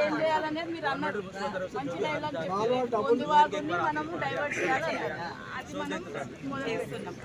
ఏం చేయాలనేది మీరు అన్నారు. మంచి డైలాగ్ ముందు వాగుని మనము డైవర్ట్ చేయాలి. అది మనం చేస్తున్నాం.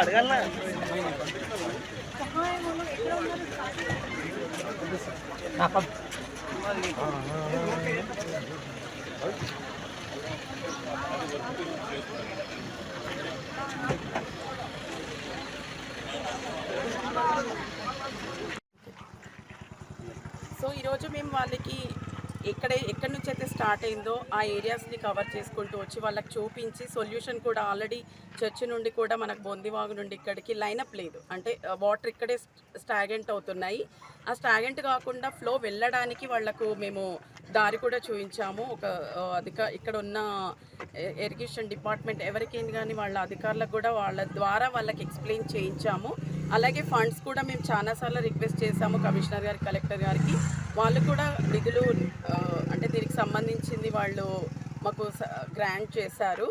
అడగల సో ఈరోజు మేము వాళ్ళకి ఎక్కడి నుంచి అయితే స్టార్ట్ అయిందో ఆ ఏరియాస్ని కవర్ చేసుకుంటూ వచ్చి వాళ్ళకి చూపించి సొల్యూషన్ కూడా ఆల్రెడీ చర్చి నుండి కూడా మనకు బొందివాగు నుండి ఇక్కడికి లైనప్ లేదు, అంటే వాటర్ ఇక్కడే స్టాగెంట్ అవుతున్నాయి. ఆ స్టాగెంట్ కాకుండా ఫ్లో వెళ్ళడానికి వాళ్లకు మేము దారి కూడా చూపించాము. ఇక్కడ ఉన్న ఇరిగేషన్ డిపార్ట్మెంట్ ఎవరికైనా కానీ వాళ్ళ అధికారులకు కూడా వాళ్ళ ద్వారా వాళ్ళకి ఎక్స్ప్లెయిన్ చేయించాము. అలాగే ఫండ్స్ కూడా మేము చాలాసార్లు రిక్వెస్ట్ చేశాము కమిషనర్ గారికి, కలెక్టర్ గారికి. వాళ్ళు కూడా నిధులు అంటే దీనికి సంబంధించింది వాళ్ళు మాకు గ్రాంట్ చేశారు.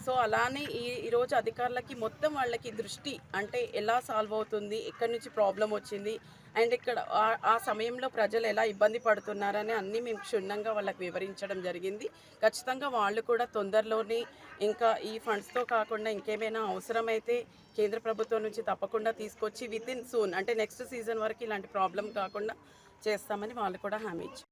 సో అలానే ఈరోజు అధికారులకి మొత్తం వాళ్ళకి దృష్టి అంటే ఎలా సాల్వ్ అవుతుంది, ఎక్కడి నుంచి ప్రాబ్లం వచ్చింది, అండ్ ఇక్కడ ఆ సమయంలో ప్రజలు ఎలా ఇబ్బంది పడుతున్నారని అన్నీ మేము క్షుణ్ణంగా వాళ్ళకి వివరించడం జరిగింది. ఖచ్చితంగా వాళ్ళు కూడా తొందరలోనే ఇంకా ఈ ఫండ్స్తో కాకుండా ఇంకేమైనా అవసరమైతే కేంద్ర ప్రభుత్వం నుంచి తప్పకుండా తీసుకొచ్చి వితిన్ సూన్ అంటే నెక్స్ట్ సీజన్ వరకు ఇలాంటి ప్రాబ్లం కాకుండా చేస్తామని వాళ్ళు కూడా హామీ ఇచ్చారు.